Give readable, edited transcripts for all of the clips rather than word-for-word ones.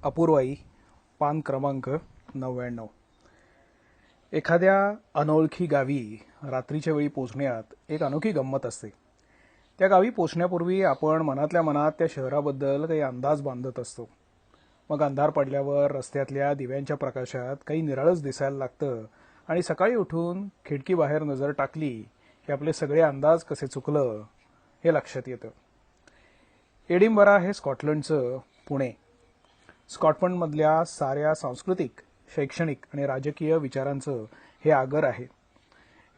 अपूर्वाई पान क्रमांक 99. एखाद्या अनोळखी गावी रात्रीच्या वेळी पोचण्यात एक अनोखी गंमत असते. त्या गावी पोचण्यापूर्वी आपण मनातल्या मनात त्या शहराबद्दल काही अंदाज बांधत असतो. मग अंधार पडल्यावर रस्त्यातल्या दिव्यांच्या प्रकाशात काही निराळच दिसायला लागतं आणि सकाळी उठून खिडकीबाहेर नजर टाकली की आपले सगळे अंदाज कसे चुकलं हे लक्षात येतं. एडिनबरा हे स्कॉटलंडचं पुणे. स्कॉटलंडमधल्या साऱ्या सांस्कृतिक, शैक्षणिक आणि राजकीय विचारांचं हे आगर आहे.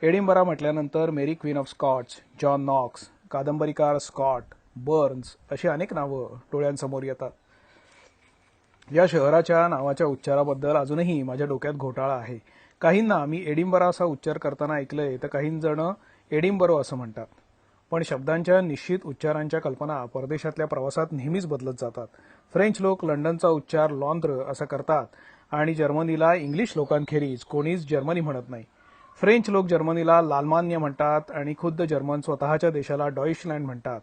एडिनबरा म्हटल्यानंतर मेरी क्वीन ऑफ स्कॉट्स, जॉन नॉक्स, कादंबरीकार स्कॉट, बर्न्स अशी अनेक नावं डोळ्यांसमोर येतात. या शहराच्या नावाच्या उच्चाराबद्दल अजूनही माझ्या डोक्यात घोटाळा आहे. काहींना मी एडिनबरा असा उच्चार करताना ऐकलंय तर काही जण एडिनबरो असं म्हणतात. पण शब्दांच्या निश्चित उच्चारांच्या कल्पना परदेशातल्या प्रवासात नेहमीच बदलत जातात. फ्रेंच लोक लंडनचा उच्चार लॉन्द्र असा करतात आणि जर्मनीला इंग्लिश लोकांखेरीज कोणीच जर्मनी म्हणत नाही. फ्रेंच लोक जर्मनीला लालमान्य म्हणतात आणि खुद्द जर्मन स्वतःच्या देशाला डॉइचलँड म्हणतात.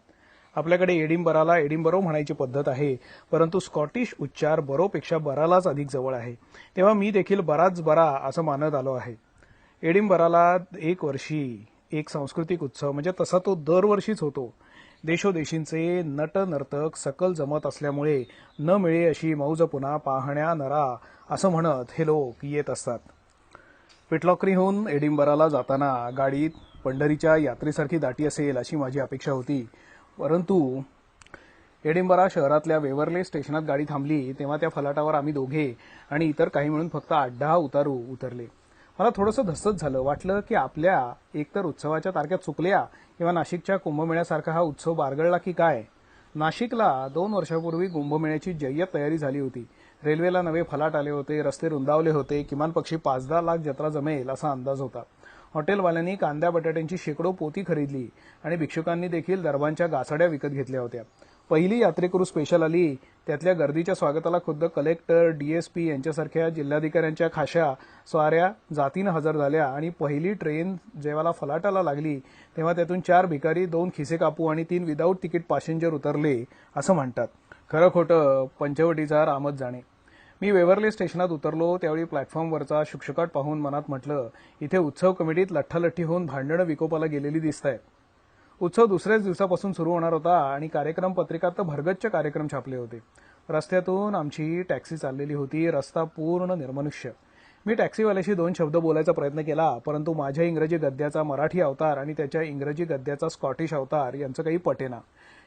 आपल्याकडे एडिनबराला एडिनबरो म्हणायची पद्धत आहे, परंतु स्कॉटिश उच्चार बरोपेक्षा बरालाच अधिक जवळ आहे. तेव्हा मी देखील बराच बरा असं मानत आलो आहे. एडिनबराला एक वर्षी एक सांस्कृतिक उत्सव म्हणजे तसा तो दरवर्षीच होतो. देशोदेशींचे नट नर्तक सकल जमत असल्यामुळे न मिळे अशी मौज पुन्हा पाहण्या नरा असं म्हणत हे लोक येत असतात. पिटलॉक्रीहून एडिनबराला जाताना गाडीत पंढरीच्या यात्रेसारखी दाटी असेल अशी माझी अपेक्षा होती. परंतु एडिनबरा शहरातल्या वेव्हरले स्टेशनात गाडी थांबली तेव्हा त्या फलाटावर आम्ही दोघे आणि इतर काही मिळून फक्त 8-10 उतारू उतरले. मला थोडंसं धस्सच झालं. वाटलं की आपल्या एकतर उत्सवाच्या तारख्या चुकल्या किंवा नाशिकच्या कुंभमेळ्यासारखा हा उत्सव बारगळला की काय. नाशिकला 2 वर्षापूर्वी कुंभमेळ्याची जय्यत तयारी झाली होती. रेल्वेला नवे फलाट आले होते, रस्ते रुंदावले होते, किमान पक्षी 5-10 लाख जत्रा जमेल असा अंदाज होता. हॉटेलवाल्यांनी कांद्या बटाट्यांची शेकडो पोती खरीदली आणि भिक्षुकांनी देखील दरबांच्या गासाड्या विकत घेतल्या होत्या. पहिली यात्रेकरू स्पेशल आली. त्यातल्या गर्दीच्या स्वागताला खुद्द कलेक्टर, डीएसपी यांच्यासारख्या जिल्हाधिकाऱ्यांच्या खाशा स्वाऱ्या जातीनं हजर झाल्या आणि पहिली ट्रेन जेव्हा फलाटाला लागली तेव्हा त्यातून 4 भिकारी, 2 खिसे कापू आणि 3 विदाऊट तिकीट पॅसेंजर उतरले असं म्हणतात. खरं खोटं पंचवटीचा रामच जाणे. मी वेव्हरले स्टेशनात उतरलो त्यावेळी प्लॅटफॉर्मवरचा शुकशुकाट पाहून मनात म्हटलं, इथे उत्सव कमिटीत लठ्ठालठ्ठी होऊन भांडणं विकोपाला गेलेली दिसतायत. उत्सव दुसऱ्याच दिवसापासून सुरू होणार होता आणि कार्यक्रम पत्रिकात तर भरगच्च कार्यक्रम छापले होते. रस्त्यातून आमची टॅक्सी चाललेली होती. रस्ता पूर्ण निर्मनुष्य. मी टॅक्सीवाल्याशी 2 शब्द बोलायचा प्रयत्न केला, परंतु माझ्या इंग्रजी गद्याचा मराठी अवतार आणि त्याच्या इंग्रजी गद्याचा स्कॉटिश अवतार यांचं काही पटेना.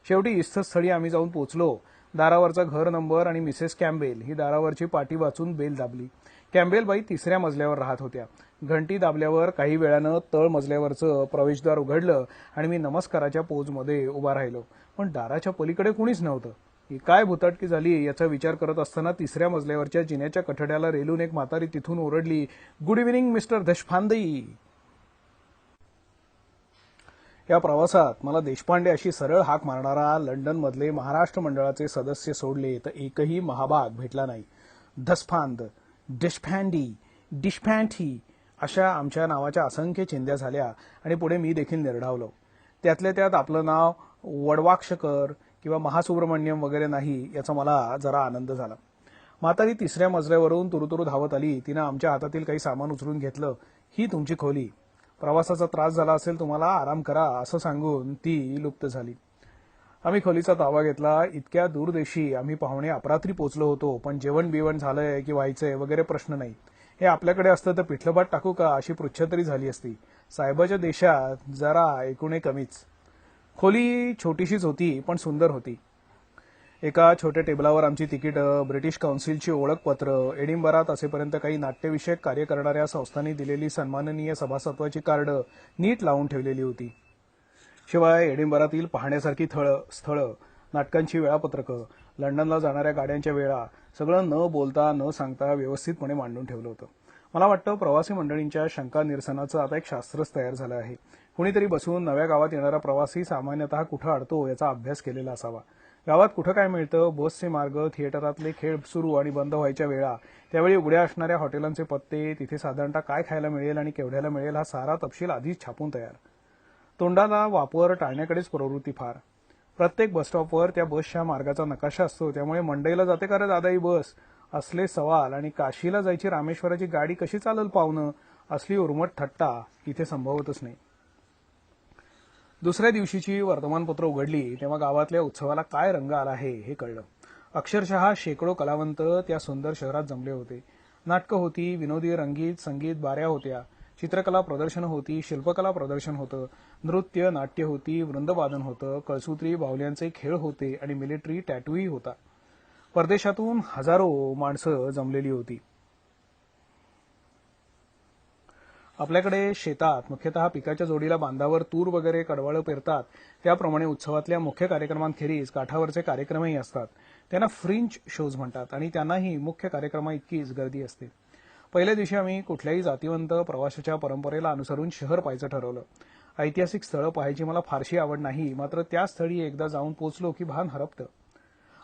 शेवटी इस्थस्थळी आम्ही जाऊन पोचलो. दारावरचा घर नंबर आणि मिसेस कॅम्बेल ही दारावरची पाटी वाचून बेल दाबली. कॅम्बेलबाई 3ऱ्या मजल्यावर राहत होत्या. घंटी दाबल्यावर काही वेळानं तळ मजल्यावरचं प्रवेशद्वार उघडलं आणि मी नमस्काराच्या पोजमध्ये उभा राहिलो. पण दाराच्या पलीकडे कुणीच नव्हतं. ही काय भुताटकी झाली याचा विचार करत असताना 3ऱ्या मजल्यावरच्या जिन्याच्या कठड्याला रेलून एक म्हातारी तिथून ओरडली, गुड इव्हिनिंग मिस्टर देशपांडे. या प्रवासात मला देशपांडे अशी सरळ हाक मारणारा लंडनमधले महाराष्ट्र मंडळाचे सदस्य सोडले तर एकही महाभाग भेटला नाही. धसफांद, देशपांडी, डिशपॅन्टी अशा आमच्या नावाच्या असंख्य चिंध्या झाल्या आणि पुढे मी देखील निर्ढावलो. त्यातल्या त्यात आपलं नाव वडवाक्षकर किंवा महासुब्रमण्यम वगैरे नाही याचा मला जरा आनंद झाला. म्हातारी 3ऱ्या मजल्यावरून तुरुतुरु धावत आली. तिनं आमच्या हातातील काही सामान उचलून घेतलं. ही तुमची खोली. प्रवासाचा त्रास झाला असेल तुम्हाला, आराम करा असं सांगून ती लुप्त झाली. आम्ही खोलीचा ताबा घेतला. इतक्या दूरदेशी आम्ही पाहुणे अपरात्री पोचलो होतो, पण जेवण बिवण झालंय की व्हायचंय वगैरे प्रश्न नाही. हे आपल्याकडे असतं तर पिठलभात टाकू का अशी पृच्छा तरी झाली असती. साहेबाच्या देशात जरा एकूण कमीच. खोली छोटीशीच होती पण सुंदर होती. एका छोट्या टेबलावर आमची तिकीटं, ब्रिटिश काउन्सिलची ओळखपत्र, एडिनबरात असेपर्यंत काही नाट्यविषयक कार्य करणाऱ्या संस्थांनी दिलेली सन्माननीय सभासत्वाची कार्ड नीट लावून ठेवलेली होती. शिवाय एडिनबरातील पाहण्यासारखी स्थळं, नाटकांची वेळापत्रकं, लंडनला जाणाऱ्या गाड्यांच्या वेळा सगळं न बोलता न सांगता व्यवस्थितपणे मांडून ठेवलं होतं. मला वाटतं प्रवासी मंडळींच्या शंका निरसनाचं आता एक शास्त्रच तयार झालं आहे. कुणीतरी बसून नव्या गावात येणारा प्रवासी सामान्यतः कुठं अडतो याचा अभ्यास केलेला असावा. गावात कुठं काय मिळतं, बसचे मार्ग, थिएटरातले खेळ सुरू आणि बंद व्हायच्या वेळा, त्यावेळी उघड्या असणाऱ्या हॉटेलांचे पत्ते, तिथे साधारणतः काय खायला मिळेल आणि केवढ्याला मिळेल हा सारा तपशील आधीच छापून तयार. तोंडाला वापर टाळण्याकडेच प्रवृत्ती फार. प्रत्येक बसस्टॉपवर त्या बसच्या मार्गाचा नकाशा असतो, त्यामुळे मंडईला जाते का रे दादा ही बस असले सवाल आणि काशीला जायची रामेश्वराची गाडी कशी चालल पाहुणं असली उर्मट थट्टा इथे संभवतच नाही. दुसऱ्या दिवशीची वर्तमानपत्र उघडली तेव्हा गावातल्या उत्सवाला काय रंग आला आहे हे कळलं. अक्षरशः शेकडो कलावंत त्या सुंदर शहरात जमले होते. नाटकं होती, विनोदी रंगीत संगीत बाऱ्या होत्या, चित्रकला प्रदर्शनं होती, शिल्पकला प्रदर्शन होतं, नृत्य नाट्य होती, वृंदवादन होतं, कळसूत्री बाहुल्यांचे खेळ होते आणि मिलिटरी टॅटूही होता. परदेशातून हजारो माणसं जमलेली होती. आपल्याकडे शेतात मुख्यतः पिकाच्या जोडीला बांधावर तूर वगैरे कडवाळं पेरतात, त्याप्रमाणे उत्सवातल्या मुख्य कार्यक्रमांखेरीज काठावरचे कार्यक्रमही असतात. त्यांना फ्रिंच शोज म्हणतात आणि त्यांनाही मुख्य कार्यक्रमाइतकीच गर्दी असते. पहिल्या दिवशी आम्ही कुठल्याही जातीवंत प्रवासाच्या परंपरेला अनुसरून शहर पाहायचं ठरवलं. ऐतिहासिक स्थळं पाहायची मला फारशी आवड नाही, मात्र त्या स्थळी एकदा जाऊन पोचलो की भान हरपतं.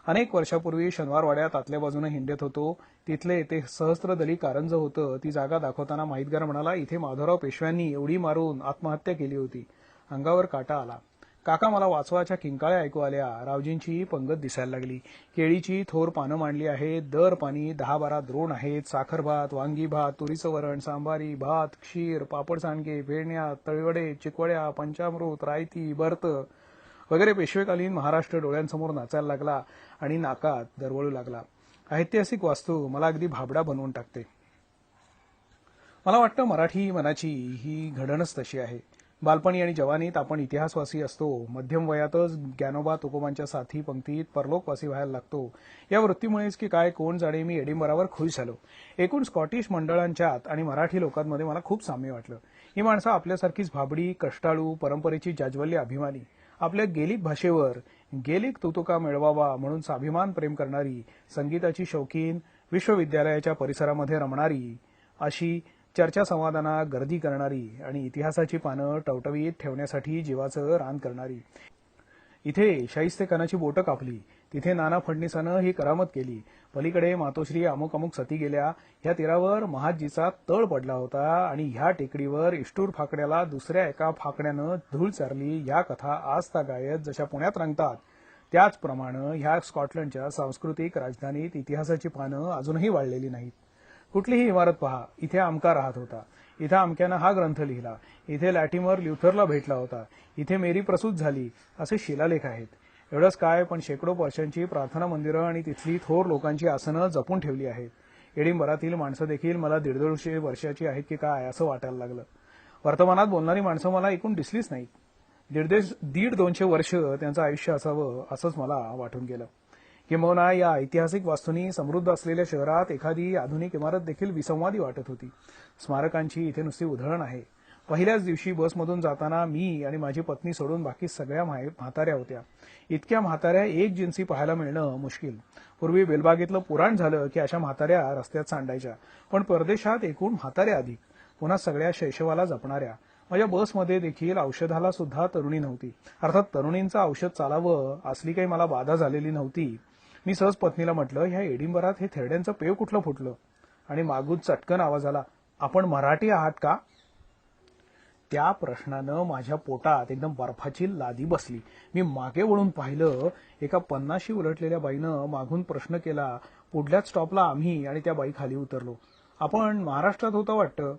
अनेक वर्षापूर्वी शनिवारवाड्यात आतल्या बाजूने हिंडत होतो, तिथले ते सहस्त्रदली कारंज होतं. ती जागा दाखवताना माहितगार म्हणाला, इथे माधवराव पेशव्यांनी एवढी मारून आत्महत्या केली होती. अंगावर काटा आला. काका मला वाचवाच्या किंकाळ्या ऐकू आल्या. रावजींची पंगत दिसायला लागली. केळीची थोर पानं मांडली आहेत, दर पाणी 10-12 द्रोण आहेत, साखर भात, वांगी भात, तुरीचं वरण, सांबारी, भात, क्षीर, पापड सांडगे, भेळण्या, तळवडे, चिकवड्या, पंचामृत, रायती, बर्त वगैरे. पेशवेकालीन महाराष्ट्र डोळ्यांसमोर नाचायला लागला आणि नाकात दरवळू लागला. ऐतिहासिक वास्तू मला अगदी भाबडा बनवून टाकते. मला वाटतं मराठी मनाची ही घडणच तशी आहे. बालपणी आणि जवानीत आपण इतिहासवासी असतो. मध्यम वयातच ज्ञानोबा तुकोबांच्या साथी पंक्तीत परलोकवासी व्हायला लागतो. या वृत्तीमुळेच की काय कोण जाणे मी एडिनबरावर खुश झालो. एकूण स्कॉटिश मंडळांच्यात आणि मराठी लोकांमध्ये मला खूप साम्य वाटलं. ही माणसं आपल्यासारखीच भाबडी, कष्टाळू, परंपरेची जाज्वल्य अभिमानी, आपल्या गेलिक भाषेवर गेलिक तुतुका मिळवावा म्हणून स्वाभिमान प्रेम करणारी, संगीताची शौकीन, विश्वविद्यालयाच्या परिसरामध्ये रमणारी, अशी चर्चा संवादांना गर्दी करणारी आणि इतिहासाची पानं टवटवीत ठेवण्यासाठी जीवाचं रान करणारी. इथे शाहिस्तेखानाची बोटं कापली, तिथे नाना फडणीसानं ही करामत केली, पलीकडे मातोश्री अमुक अमुक सती गेल्या, ह्या तीरावर महादजीचा तळ पडला होता आणि ह्या टेकडीवर इष्टूर फाकड्याला दुसऱ्या एका फाकड्यानं धूळ चारली, ह्या कथा आज तागायत जशा पुण्यात रंगतात त्याचप्रमाणे ह्या स्कॉटलंडच्या सांस्कृतिक राजधानीत इतिहासाची पानं अजूनही वाढलेली नाहीत. कुठलीही इमारत पहा, इथे अमका राहत होता, इथे अमक्यानं हा ग्रंथ लिहिला, इथे लॅटिमर ल्युथरला भेटला होता, इथे मेरी प्रसूत झाली, असे शिलालेख आहेत. एवढंच काय, पण शेकडो वर्षांची प्रार्थना मंदिरं आणि तिथली थोर लोकांची आसनं जपून ठेवली आहेत. एडिनबरातील माणसं देखील मला 150 वर्षाची आहेत की काय असं वाटायला लागलं. वर्तमानात बोलणारी माणसं मला एकूण दिसलीच नाहीत. 150-200 वर्ष त्यांचं आयुष्य असावं असंच मला वाटून गेलं. किंबहुना या ऐतिहासिक वास्तूंनी समृद्ध असलेल्या शहरात एखादी आधुनिक इमारत देखील विसंवादी वाटत होती. स्मारकांची इथे नुसती उधळण आहे. पहिल्याच दिवशी बसमधून जाताना मी आणि माझी पत्नी सोडून बाकी सगळ्या म्हाताऱ्या होत्या. इतक्या म्हाताऱ्या एक जिन्सी पाहायला मिळणं मुश्किल. पूर्वी बेलबागेतलं पुराण झालं की अशा म्हाताऱ्या रस्त्यात सांडायच्या, पण परदेशात एकूण म्हाताऱ्या अधिक, पुन्हा सगळ्या शैशवाला जपणाऱ्या. माझ्या बसमध्ये देखील औषधाला सुद्धा तरुणी नव्हती. अर्थात तरुणींचं औषध चालावं असली काही मला बाधा झालेली नव्हती. मी सहज पत्नीला म्हटलं, ह्या एडिनबरात हे थेरड्यांचं पेव कुठलं फुटलं? आणि मागून चटकन आवाज आला, आपण मराठी आहात का? त्या प्रश्नानं माझ्या पोटात एकदम बर्फाची लादी बसली. मी मागे वळून पाहिलं. एका 50शी उलटलेल्या बाईनं मागून प्रश्न केला. पुढल्याच स्टॉपला आम्ही आणि त्या बाई खाली उतरलो. आपण महाराष्ट्रात होता वाटतं?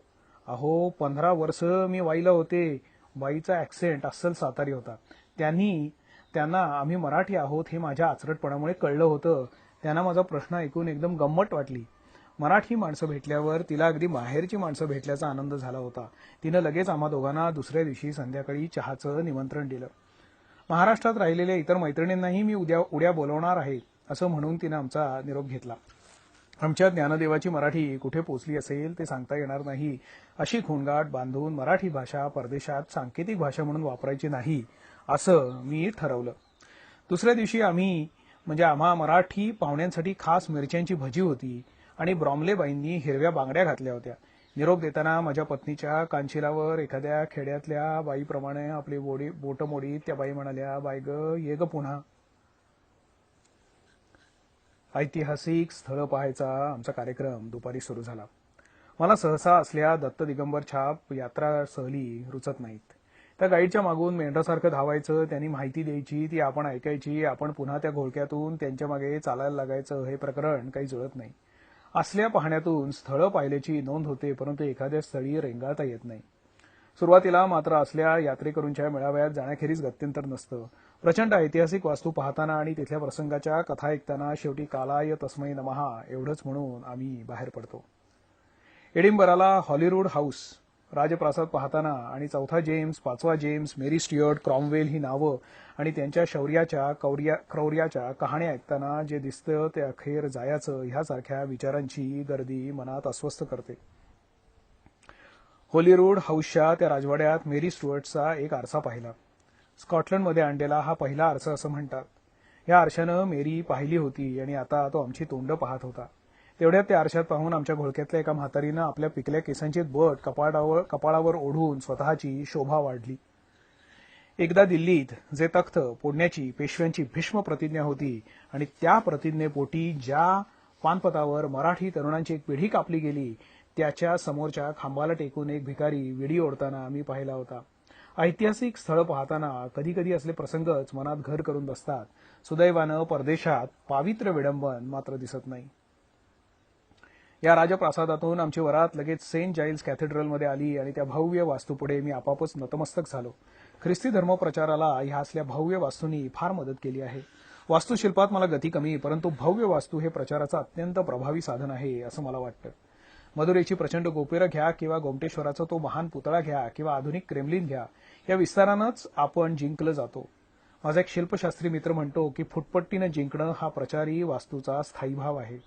अहो 15 वर्ष मी वाईला होते. बाईचा ऍक्सेंट अस्सल सातारी होता. त्यांना आम्ही मराठी आहोत हे माझ्या आचरटपणामुळे कळलं होतं. त्यांना माझा प्रश्न ऐकून एकदम गंमत वाटली. मराठी माणसं भेटल्यावर तिला अगदी माहेरची माणसं भेटल्याचा आनंद झाला होता. तिनं लगेच आम्हा दोघांना दुसऱ्या दिवशी संध्याकाळी चहाचं निमंत्रण दिलं. महाराष्ट्रात राहिलेल्या इतर मैत्रिणींनाही मी उद्या बोलवणार आहे असं म्हणून तिनं आमचा निरोप घेतला. आमच्या ज्ञानदेवाची मराठी कुठे पोचली असेल ते सांगता येणार नाही. अशी खूणगाठ बांधून मराठी भाषा परदेशात सांकेतिक भाषा म्हणून वापरायची नाही असं मी ठरवलं. दुसऱ्या दिवशी आम्हा मराठी पाहुण्यांसाठी खास मिरच्यांची भजी होती आणि ब्रॉमलेबाईंनी हिरव्या बांगड्या घातल्या होत्या. निरोप देताना माझ्या पत्नीच्या कानशिलावर एखाद्या खेड्यातल्या बाईप्रमाणे आपली बोटं मोडीत त्या बाई म्हणाल्या, बाय ग, ये ग पुन्हा. ऐतिहासिक स्थळं पाहायचा आमचा कार्यक्रम दुपारी सुरू झाला. मला सहसा असल्या दत्त दिगंबर छाप यात्रा सहली रुचत नाहीत. त्या गाईडच्या मागून मेंढरासारखं धावायचं, त्यांनी माहिती द्यायची, ती आपण ऐकायची, आपण पुन्हा त्या घोळक्यातून त्यांच्या मागे चालायला लागायचं. हे प्रकरण काही जुळत नाही. असल्या पाहण्यातून स्थळं पाहिल्याची नोंद होते, परंतु एखाद्या स्थळी रेंगाळता येत नाही. सुरुवातीला मात्र असल्या यात्रेकरूंच्या मेळाव्यात जाण्याखेरीज गत्यंतर नसतं. प्रचंड ऐतिहासिक वास्तू पाहताना आणि तिथल्या प्रसंगाच्या कथा ऐकताना शेवटी कालाय तस्मै नमः एवढंच म्हणून आम्ही बाहेर पडतो. एडिनबराला हॉलिरूड हाऊस, राजप्रासाद पाहताना आणि चौथा जेम्स, पाचवा जेम्स, मेरी स्ट्युअर्ट, क्रॉमवेल ही नावं आणि त्यांच्या शौर्याच्या क्रौर्याच्या कहाण्या ऐकताना जे दिसतं ते अखेर जायचं ह्यासारख्या विचारांची गर्दी मनात अस्वस्थ करते. हॉलिरूड हाऊसच्या त्या राजवाड्यात मेरी स्टुअर्टचा एक आरसा पाहिला. स्कॉटलंडमध्ये आणलेला हा पहिला आरसा असं म्हणतात. या आरशानं मेरी पाहिली होती आणि आता तो आमची तोंड पाहत होता. तेवढ्यात त्या आरशात पाहून आमच्या घोळक्यातल्या एका म्हातारीनं आपल्या पिकल्या केसांची बट कपाळावर ओढून स्वतःची शोभा वाढली. एकदा दिल्लीत जे तख्त फोडण्याची पेशव्यांची भीष्म प्रतिज्ञा होती आणि त्या प्रतिज्ञेपोटी ज्या पानपतावर मराठी तरुणांची एक पिढी कापली गेली, त्याच्या समोरच्या खांबाला टेकून एक भिकारी विडी ओढताना आम्ही पाहिला होता. ऐतिहासिक स्थळं पाहताना कधी कधी असले प्रसंगच मनात घर करून बसतात. सुदैवानं परदेशात पावित्र्य विडंबन मात्र दिसत नाही. या राजप्रासादातून आमची वरात लगेच सेंट जाईल्स कॅथेड्रलमध्ये आली आणि त्या भव्य वास्तूपुढे मी आपापच नतमस्तक झालो. ख्रिस्ती धर्मप्रचाराला ह्या असल्या भव्य वास्तूंनी फार मदत केली आहे. वास्तुशिल्पात मला गती कमी, परंतु भव्य वास्तू हे प्रचाराचं अत्यंत प्रभावी साधन आहे असं मला वाटतं. मदुरेची प्रचंड गोपुरं घ्या किंवा गोमटेश्वराचा तो महान पुतळा घ्या किंवा आधुनिक क्रेमलिन घ्या, या विस्तारानंच आपण जिंकलं जातो. माझा एक शिल्पशास्त्री मित्र म्हणतो की फुटपट्टीनं जिंकणं हा प्रचारी वास्तूचा स्थायी भाव आहे.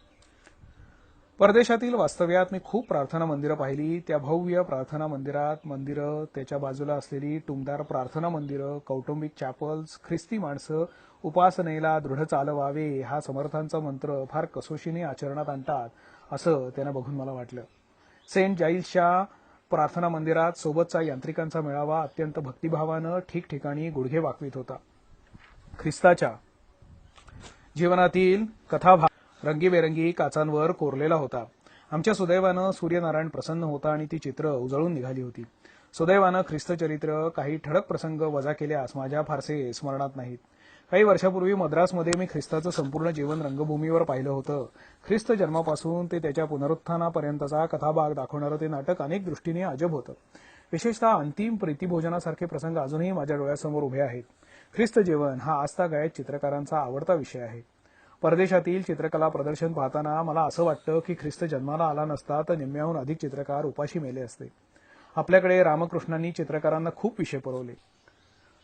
परदेशातील वास्तव्यात मी खूप प्रार्थना मंदिरं पाहिली. त्या भव्य प्रार्थना मंदिरं, त्याच्या बाजूला असलेली टुमदार प्रार्थना मंदिरं, कौटुंबिक चॅपल्स, ख्रिस्ती माणसं उपासनेला दृढ चालवावे हा समर्थांचा मंत्र फार कसोशीने आचरणात आणतात असं त्यांना बघून मला वाटलं. सेंट जाईल्सच्या प्रार्थना मंदिरात सोबतचा यांत्रिकांचा मेळावा अत्यंत भक्तिभावानं ठिकठिकाणी गुडघे वाकवीत होता. ख्रिस्ताच्या जीवनातील कथाभाग रंगीबेरंगी काचांवर कोरलेला होता. आमच्या सुदैवानं सूर्यनारायण प्रसन्न होता आणि ती चित्र उजळून निघाली होती. सुदैवानं ख्रिस्तचरित्र काही ठळक प्रसंग वजा केल्यास माझ्या फारसे स्मरणात नाहीत. काही वर्षापूर्वी मद्रासमध्ये मी ख्रिस्ताचं संपूर्ण जीवन रंगभूमीवर पाहिलं होतं. ख्रिस्त जन्मापासून ते त्याच्या पुनरुत्थानापर्यंतचा कथाभाग दाखवणारं ते नाटक अनेक दृष्टीने अजब होतं. विशेषतः अंतिम प्रीतिभोजनासारखे प्रसंग अजूनही माझ्या डोळ्यासमोर उभे आहेत. ख्रिस्त जीवन हा आजतागायत चित्रकारांचा आवडता विषय आहे. परदेशातील चित्रकला प्रदर्शन पाहताना मला असं वाटतं की ख्रिस्त जन्माला आला नसता तर निम्म्याहून अधिक चित्रकार उपाशी मेले असते. आपल्याकडे रामकृष्णांनी चित्रकारांना खूप विषय पुरवले.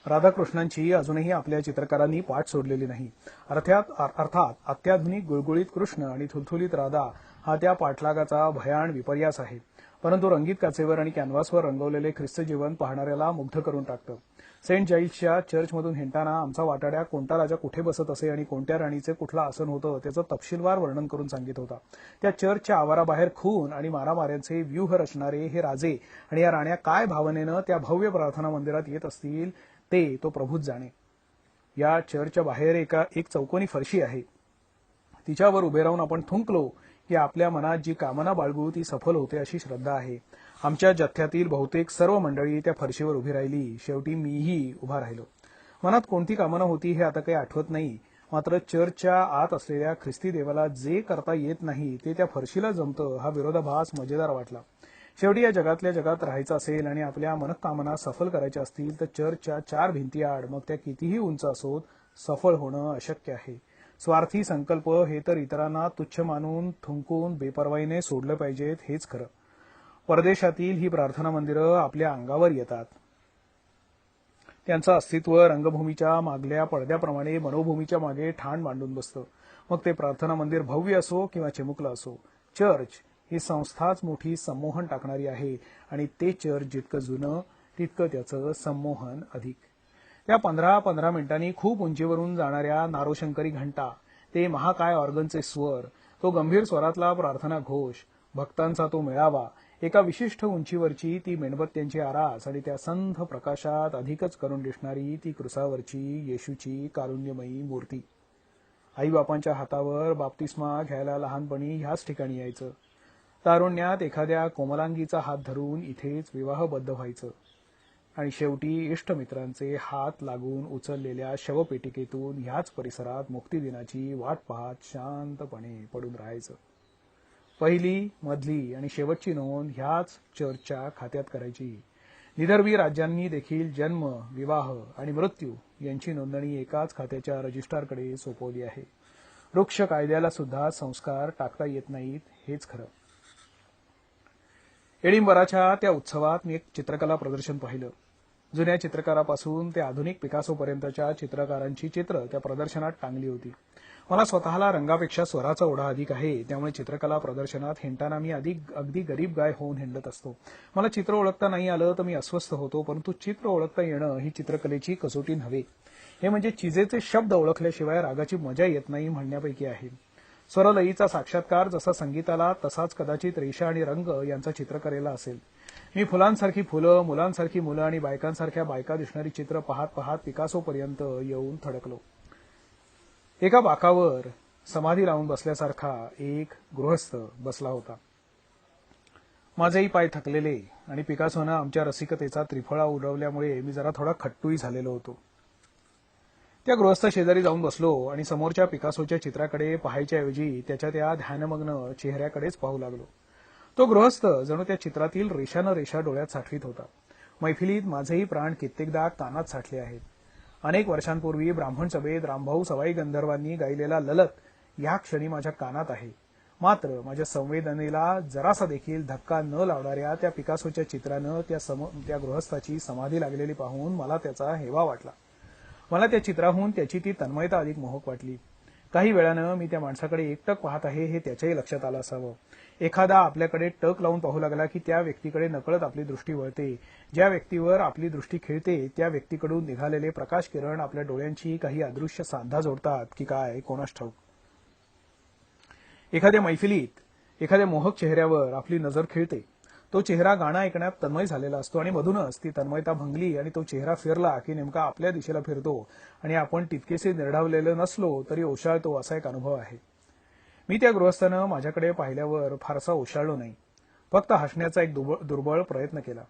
राधाकृष्णांची अजूनही आपल्या चित्रकारांनी पाठ सोडलेली नाही. अर्थात अत्याधुनिक गुळगुळीत कृष्ण आणि थुलथुलीत राधा हा त्या पाठलागाचा भयान विपर्यास आहे. परंतु रंगीत काचेवर आणि कॅनव्हासवर रंगवलेले ख्रिस्त जीवन पाहणाऱ्याला मुग्ध करून टाकतं. सेंट जाईल्सच्या चर्चमधून हिंडताना आमचा वाटाड्या कोणता राजा कुठे बसत असे आणि कोणत्या राणीचे कुठलं आसन होतं त्याचं तपशीलवार वर्णन करून सांगित होता. त्या चर्चच्या आवाराबाहेर खून आणि मारामाऱ्यांचे व्यूह रचणारे हे राजे आणि या राण्या काय भावनेनं त्या भव्य प्रार्थना मंदिरात येत असतील ते तो प्रभूच जाणे. या चर्चच्या बाहेर एक चौकोनी फरशी आहे. तिच्यावर उभे राहून आपण थुंकलो की आपल्या मनात जी कामना बाळगू ती सफल होते अशी श्रद्धा आहे. आमच्या जथ्यातील बहुतेक सर्व मंडळी त्या फरशीवर उभी राहिली. शेवटी मीही उभा राहिलो. मनात कोणती कामना होती हे आता काही आठवत नाही. मात्र चर्चच्या आत असलेल्या ख्रिस्ती देवाला जे करता येत नाही ते त्या फरशीला जमतं हा विरोधाभास मजेदार वाटला. शेवटी या जगातल्या जगात राहायचं असेल आणि आपल्या मनःकामना सफल करायच्या असतील तर चर्चच्या चार भिंतीआड मग त्या कितीही उंच असोत सफल होणं अशक्य आहे. स्वार्थी संकल्प हे तर इतरांना तुच्छ मानून थुंकून बेपर्वाईने सोडलं पाहिजेत हेच खरं. परदेशातील ही प्रार्थना मंदिरं आपल्या अंगावर येतात. त्यांचं अस्तित्व रंगभूमीच्या मागल्या पडद्याप्रमाणे मनोभूमीच्या मागे ठाण मांडून बसतं. मग ते प्रार्थना मंदिर भव्य असो किंवा चिमुकलं असो. चर्च ही संस्थाच मोठी संमोहन टाकणारी आहे आणि ते चर्च जितकं जुनं तितकं त्याचं संमोहन अधिक. त्या 15-15 मिनिटांनी खूप उंचीवरून जाणाऱ्या नारोशंकरी घंटा, ते महाकाय ऑर्गनचे स्वर, तो गंभीर स्वरातला प्रार्थना घोष, भक्तांचा तो मेळावा, एका विशिष्ट उंचीवरची ती मेणबत्त्यांची आरास आणि त्या संथ प्रकाशात अधिकच करून दिसणारी ती क्रुसावरची येशूची कारुण्यमयी मूर्ती. आईबापांच्या हातावर बाप्तिस्मा घ्यायला लहानपणी ह्याच ठिकाणी यायचं. तारुण्यात एखाद्या कोमलांगीचा हात धरून इथेच विवाहबद्ध व्हायचं. आणि शेवटी इष्टमित्रांचे हात लागून उचललेल्या शवपेटिकेतून ह्याच परिसरात मुक्तिदिनाची वाट पाहत शांतपणे पडून राहायचं. पहिली, मधली आणि शेवटची नोंद ह्याच चर्चच्या खात्यात करायची. निधर्वी राज्यांनी देखील जन्म, विवाह आणि मृत्यू यांची नोंदणी एकाच खात्याच्या रजिस्ट्रारकडे सोपवली आहे. वृक्ष कायद्याला सुद्धा संस्कार टाकता येत नाहीत, हेच खरं. एडिनबराच्या त्या उत्सवात मी एक चित्रकला प्रदर्शन पाहिलं. जुन्या चित्रकारापासून ते आधुनिक पिकासोपर्यंतच्या चित्रकारांची चित्र त्या प्रदर्शनात टांगली होती. मला स्वतःला रंगापेक्षा स्वराचा ओढा अधिक आहे, त्यामुळे चित्रकला प्रदर्शनात हिंडताना मी अगदी गरीब गाय होऊन हिंडत असतो. मला चित्र ओळखता नाही आलं तर मी अस्वस्थ होतो, परंतु चित्र ओळखता येणं ही चित्रकलेची कसोटी नव्हे. हे म्हणजे चिजेचे शब्द ओळखल्याशिवाय रागाची मजा येत नाही म्हणण्यापैकी आहे. स्वरलयीचा साक्षात्कार जसा संगीताला, तसाच कदाचित रेषा आणि रंग यांचा चित्रकलेला असेल. मी फुलांसारखी फुलं, मुलांसारखी मुलं आणि बायकांसारख्या बायका दिसणारी चित्र पाहत पाहत पिकासोपर्यंत येऊन थडकलो. एका बाकावर समाधी लावून बसल्यासारखा एक गृहस्थ बसला होता. माझेही पाय थकलेले आणि पिकासोनं आमच्या रसिकतेचा त्रिफळा उडवल्यामुळे मी जरा थोडा खट्टूही झालेलो होतो. त्या गृहस्थ शेजारी जाऊन बसलो आणि समोरच्या पिकासोच्या चित्राकडे पाहायच्याऐवजी त्याच्या त्या ध्यानमग्न चेहऱ्याकडेच पाहू लागलो. तो गृहस्थ जणू त्या चित्रातील रेषानं रेषा डोळ्यात साठवीत होता. मैफिलीत माझेही प्राण कित्येकदा कानात साठले आहेत. अनेक वर्षांपूर्वी ब्राह्मण सभेत रामभाऊ सवाई गंधर्वांनी गायलेला ललत या क्षणी माझ्या कानात आहे. मात्र माझ्या संवेदनेला जरासा देखील धक्का न लावणाऱ्या त्या पिकासोच्या चित्रानं त्या गृहस्थाची समाधी लागलेली पाहून मला त्याचा हेवा वाटला. मला त्या चित्राहून त्याची ती तन्मयता अधिक मोहक वाटली. काही वेळानं मी त्या माणसाकडे एकटक पाहत आहे हे त्याच्याही लक्षात आलं असावं. एखादा आपल्याकडे टक लावून पाहू लागला की त्या व्यक्तीकडे नकळत आपली दृष्टी वळते. ज्या व्यक्तीवर आपली दृष्टी खिळते त्या व्यक्तीकडून निघालेले प्रकाश किरण आपल्या डोळ्यांची काही अदृश्य सांधा जोडतात की काय, कोणास ठाऊक. एखाद्या मैफिलीत एखाद्या मोहक चेहऱ्यावर आपली नजर खिळते. तो चेहरा गाणं ऐकण्यात तन्मय झालेला असतो आणि मधूनच ती तन्मयता भंगली आणि तो चेहरा फिरला की नेमका आपल्या दिशेला फिरतो आणि आपण तितकेसे निर्ढावलेले नसलो तरी ओशाळतो असा एक अनुभव आहे. मी त्या गृहस्थानं माझ्याकडे पाहिल्यावर फारसा ओशाळलो नाही, फक्त हसण्याचा एक दुर्बळ प्रयत्न केला.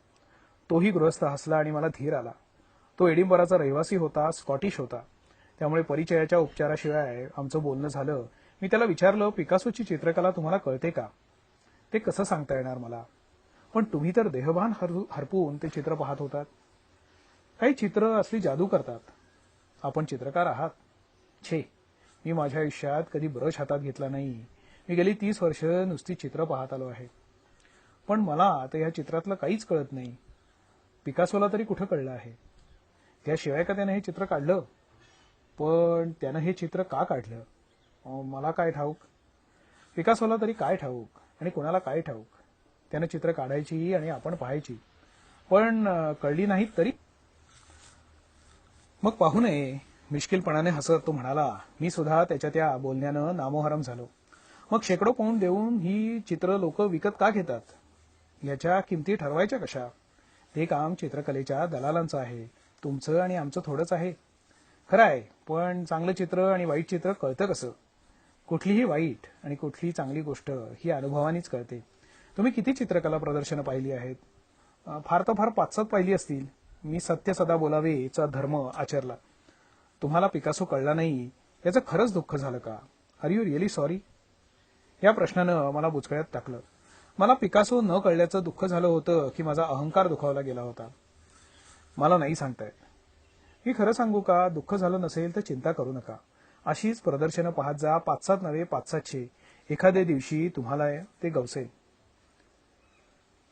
तोही गृहस्थ हसला आणि मला धीर आला. तो एडिनबराचा रहिवासी होता, स्कॉटिश होता, त्यामुळे परिचयाच्या उपचाराशिवाय आमचं बोलणं झालं. मी त्याला विचारलं, पिकासोची चित्रकला तुम्हाला कळते का? ते कसं सांगता येणार मला, पण तुम्ही तर देहभान हरपून ते चित्र पाहत होतात. काही चित्र असली जादू करतात. आपण चित्रकार आहात? छे, मी माझ्या आयुष्यात कधी ब्रश हातात घेतला नाही. मी गेली 30 वर्ष नुसती चित्र पाहत आलो आहे. पण मला आता या चित्रातलं काहीच कळत नाही. पिकासोला तरी कुठं कळलं आहे? त्याशिवाय का त्यानं हे चित्र काढलं? पण त्यानं हे चित्र का काढलं? मला काय ठाऊक. पिकासोला तरी काय ठाऊक आणि कोणाला काय ठाऊक. त्यानं चित्र काढायची आणि आपण पाहायची, पण कळली नाहीत तरी. मग पाहू नये, मिश्किलपणाने हसत तो म्हणाला. मी सुद्धा त्याच्या त्या बोलण्यानं नामोहरम झालो. मग शेकडो पाऊंड देऊन ही चित्र लोक विकत का घेतात? याच्या किमती ठरवायच्या कशा? ते काम चित्रकलेच्या दलालांचं आहे. तुमचं आणि आमचं थोडंच आहे. खरं आहे, पण चांगलं चित्र आणि वाईट चित्र कळतं कसं? कुठलीही वाईट आणि कुठलीही चांगली गोष्ट ही अनुभवानीच कळते. तुम्ही किती चित्रकला प्रदर्शनं पाहिली आहेत? फार तर फार 5-7 पाहिली असतील. मी सत्य सदा बोलावेचा धर्म आचरला. तुम्हाला पिकासो कळला नाही याचं खरंच दुःख झालं का? Are you really sorry? या प्रश्नानं मला बुचकळ्यात टाकलं. मला पिकासो न कळल्याचं दुःख झालं होतं की माझा अहंकार दुखावला गेला होता? मला नाही सांगतायत. मी खरं सांगू का, दुःख झालं नसेल तर चिंता करू नका. अशीच प्रदर्शनं पाहत जा. 5-7 नव्हे, 5-700. एखाद्या दिवशी तुम्हाला ते गवसेल.